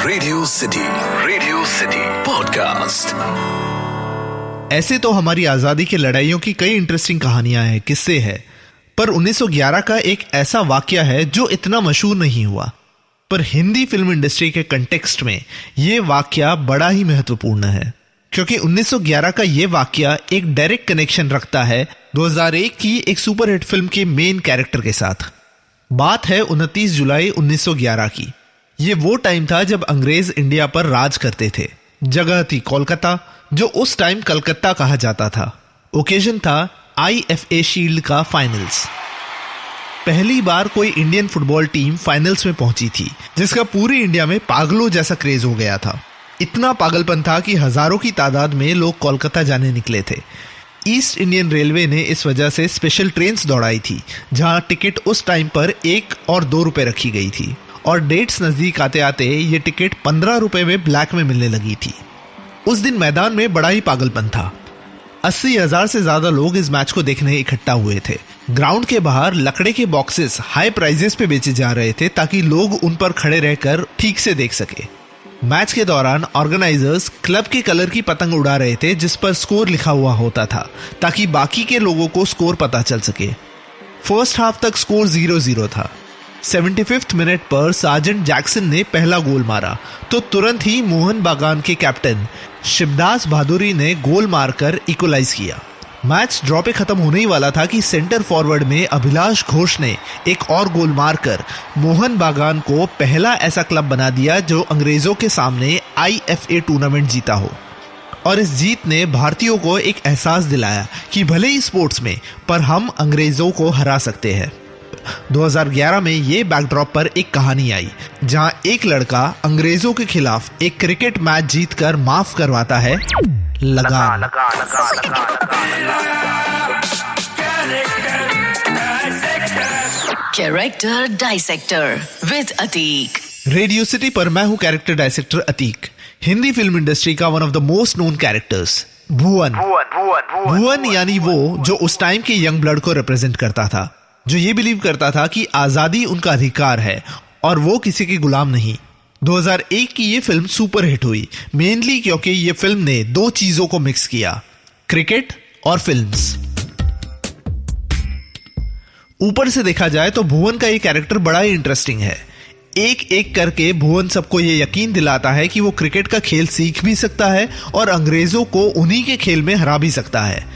Radio city podcast. ऐसे तो हमारी आजादी की लड़ाइयों की कई इंटरेस्टिंग कहानियां हैं, किस्से हैं, पर 1911 का एक ऐसा वाकया है जो इतना मशहूर नहीं हुआ। पर हिंदी फिल्म इंडस्ट्री के कंटेक्स्ट में यह वाकया बड़ा ही महत्वपूर्ण है, क्योंकि 1911 का यह वाकया एक डायरेक्ट कनेक्शन रखता है 2001 की एक सुपरहिट फिल्म के मेन कैरेक्टर के साथ। बात है 29 जुलाई 1911 की। ये वो टाइम था जब अंग्रेज इंडिया पर राज करते थे। जगह थी कोलकाता, जो उस टाइम कलकत्ता कहा जाता था। ओकेजन था IFA शील्ड का फाइनल्स। पहली बार कोई इंडियन फुटबॉल टीम फाइनल्स में पहुंची थी, जिसका पूरी इंडिया में पागलों जैसा क्रेज हो गया था। इतना पागलपन था कि हजारों की तादाद में लोग कोलकाता जाने निकले थे। ईस्ट इंडियन रेलवे ने इस वजह से स्पेशल ट्रेन्स दौड़ाई थी, जहां टिकट उस टाइम पर 1 और 2 रुपए रखी गई थी, और डेट्स नजदीक आते आते ये टिकट 15 रुपए में ब्लैक में मिलने लगी थी। उस दिन मैदान में बड़ा ही पागलपन था। 80,000 से ज्यादा लोग इस मैच को देखने इकट्ठा हुए थे। ग्राउंड के बाहर लकड़े के बॉक्सेस हाई प्राइजेस पे बेचे जा रहे थे, ताकि लोग उन पर खड़े रहकर ठीक से देख सके। मैच के दौरान ऑर्गेनाइजर्स क्लब के कलर की पतंग उड़ा रहे थे, जिस पर स्कोर लिखा हुआ होता था, ताकि बाकी के लोगों को स्कोर पता चल सके। फर्स्ट हाफ तक स्कोर 0-0 था। 75th मिनट पर सार्जेंट जैक्सन ने पहला गोल मारा, तो तुरंत ही मोहन बागान के कैप्टन शिवदास बहादुरी ने गोल मारकर इक्वलाइज किया। मैच ड्रॉ पे खत्म होने ही वाला था कि सेंटर फॉरवर्ड में अभिलाष घोष ने एक और गोल मारकर मोहन बागान को पहला ऐसा क्लब बना दिया जो अंग्रेजों के सामने IFA टूर्नामेंट जीता हो। और इस जीत ने भारतीयों को एक एहसास दिलाया कि भले ही स्पोर्ट्स में, पर हम अंग्रेजों को हरा सकते हैं। 2011 में ये बैकड्रॉप पर एक कहानी आई, जहां एक लड़का अंग्रेजों के खिलाफ एक क्रिकेट मैच जीतकर माफ करवाता है Lagaan. Character dissector with Atiq. Radio city पर मैं हूं character dissector Atiq. Hindi film industry का one of the most known characters Bhuvan. Bhuvan यानी वो जो उस टाइम के यंग ब्लड को रिप्रेजेंट करता था, जो ये बिलीव करता था कि आजादी उनका अधिकार है और वो किसी के गुलाम नहीं। 2001 की ये फिल्म सुपर हिट हुई, मेनली क्योंकि ये फिल्म ने 2 चीजों को मिक्स किया, क्रिकेट और फिल्म्स। ऊपर से देखा जाए तो भुवन का ये कैरेक्टर बड़ा ही इंटरेस्टिंग है। एक एक करके भुवन सबको ये यकीन दिलाता है कि वो क्रिकेट का खेल सीख भी सकता है और अंग्रेजों को उन्हीं के खेल में हरा भी सकता है।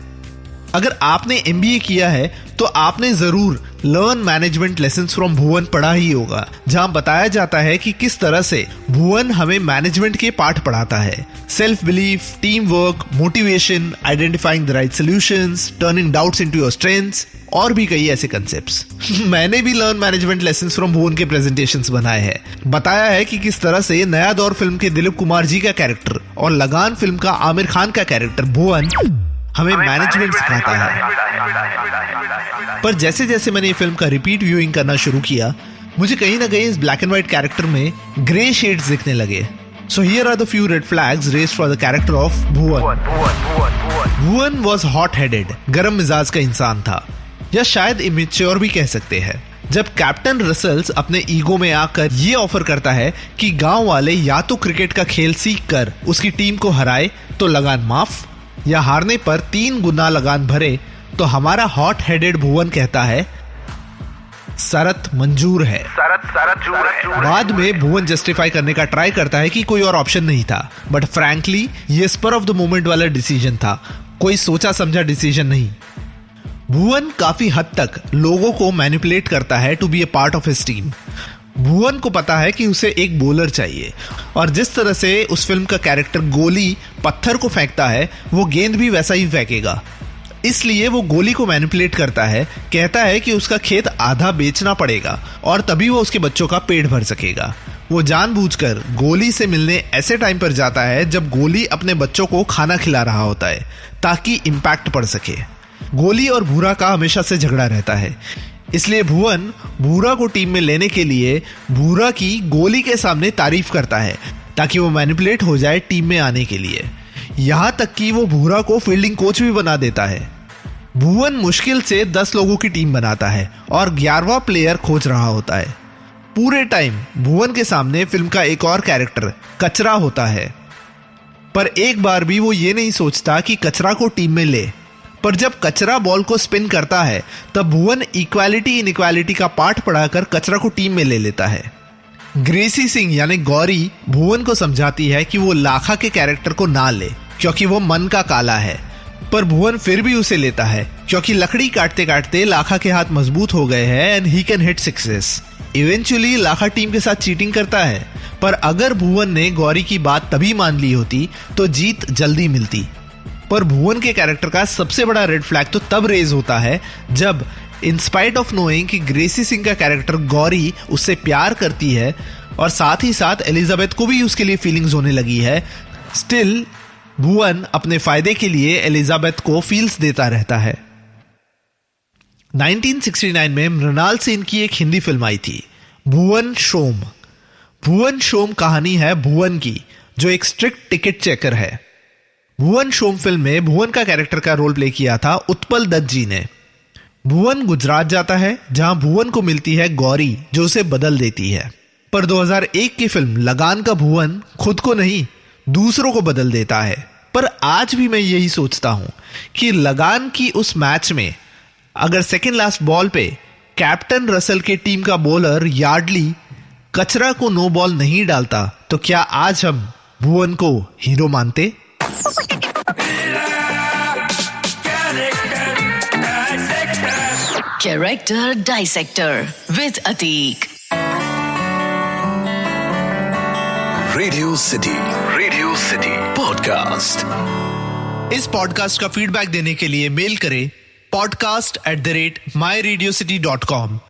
अगर आपने MBA किया है तो आपने जरूर लर्न मैनेजमेंट लेसन्स फ्रॉम भुवन पढ़ा ही होगा, जहां बताया जाता है कि किस तरह से भुवन हमें मैनेजमेंट के पाठ पढ़ाता है। Self belief, team work, motivation, identifying the right solutions, turning doubts into your strengths और भी कई ऐसे कंसेप्ट्स। मैंने भी लर्न मैनेजमेंट लेसन्स फ्रॉम भुवन के प्रेजेंटेशंस बनाए हैं। बताया है कि किस तरह से नया दौर फिल्म के दिलीप कुमार जी का कैरेक्टर और लगान फिल्म का आमिर खान का कैरेक्टर भुवन हमें मैनेजमेंट सिखाता है। पर जैसे जैसे मैंने ये फिल्म का रिपीट व्यूइंग करना शुरू किया, मुझे कहीं ना कहीं इस ब्लैक एंड व्हाइट कैरेक्टर में ग्रे शेड्स दिखने लगे। So here are the few red flags raised for the character of Bhuvan. Bhuvan was hot headed, गरम मिजाज का इंसान था, या शायद इमेच्योर भी कह सकते हैं। जब कैप्टन रसल्स अपने ईगो में आकर ये ऑफर करता है कि गांव वाले या तो क्रिकेट का खेल सीख कर उसकी टीम को हराए तो लगान माफ, या हारने पर 3 गुना लगान भरे, तो हमारा हॉट हेडेड भुवन कहता है शरत मंजूर है। बाद में भुवन जस्टिफाई करने का ट्राई करता है कि कोई और ऑप्शन नहीं था, बट फ्रैंकली ये स्पर ऑफ द मोमेंट वाला डिसीजन था, कोई सोचा समझा डिसीजन नहीं। भुवन काफी हद तक लोगों को मैनिपुलेट करता है to be a part of his team. Bhuvan को पता है कि उसे एक बॉलर चाहिए, और जिस तरह से उस फिल्म का कैरेक्टर गोली पत्थर को फेंकता है, वो गेंद भी वैसा ही फेंकेगा। इसलिए वो गोली को मैनिपुलेट करता है, कहता है कि उसका खेत आधा बेचना पड़ेगा और तभी वो उसके बच्चों का पेट भर सकेगा। वो जानबूझकर गोली से मिलने ऐसे टाइम पर जाता है जब गोली अपने बच्चों को खाना खिला रहा होता है, ताकि इम्पैक्ट पड़ सके। गोली और भूरा का हमेशा से झगड़ा रहता है, इसलिए भुवन भूरा को टीम में लेने के लिए भूरा की गोली के सामने तारीफ करता है, ताकि वो मैनिपुलेट हो जाए टीम में आने के लिए। यहां तक कि वो भूरा को फील्डिंग कोच भी बना देता है। भुवन मुश्किल से 10 लोगों की टीम बनाता है और 11वां प्लेयर खोज रहा होता है। पूरे टाइम भुवन के सामने फिल्म का एक और कैरेक्टर कचरा होता है, पर एक बार भी वो ये नहीं सोचता कि कचरा को टीम में ले। पर जब कचरा बॉल को स्पिन करता है तब भुवन इक्वालिटी इनइक्वालिटी का पाठ पढ़ाकर कचरा को टीम में ले लेता है। ग्रेसी सिंह यानी गौरी भुवन को समझाती है कि वो लाखा के कैरेक्टर को ना ले क्योंकि वो मन का काला है, पर भुवन फिर भी उसे लेता है क्योंकि लकड़ी काटते काटते लाखा के हाथ मजबूत हो गए हैं and he can hit sixes. Eventually Lakha team के साथ चीटिंग करता है, पर अगर भुवन ने गौरी की बात तभी मान ली होती तो जीत जल्दी मिलती। पर भुवन के कैरेक्टर का सबसे बड़ा रेड फ्लैग तो तब रेज होता है जब इन स्पाइट ऑफ नोइंग कि ग्रेसी सिंह का कैरेक्टर गौरी उससे प्यार करती है और साथ ही साथ एलिजाबेथ को भी उसके लिए फीलिंग्स होने लगी है, स्टिल भुवन अपने फायदे के लिए एलिजाबेथ को फील्स देता रहता है। 1969 में मृणाल सेन की एक हिंदी फिल्म आई थी, भुवन शोम। भुवन शोम कहानी है भुवन की, जो एक स्ट्रिक्ट टिकट चेकर है। भुवन शोम फिल्म में भुवन का कैरेक्टर का रोल प्ले किया था उत्पल दत्त जी ने। भुवन गुजरात जाता है जहां भुवन को मिलती है गौरी जो उसे बदल देती है, पर 2001 की फिल्म लगान का भुवन खुद को नहीं दूसरों को बदल देता है। पर आज भी मैं यही सोचता हूं कि लगान की उस मैच में अगर सेकेंड लास्ट बॉल पे कैप्टन रसल के टीम का बॉलर यार्डली कचरा को नो बॉल नहीं डालता तो क्या आज हम भुवन को हीरो मानते? Character Dissector with Ateek. Radio city podcast. इस पॉडकास्ट का फीडबैक देने के लिए मेल करें podcast@myradiocity.com।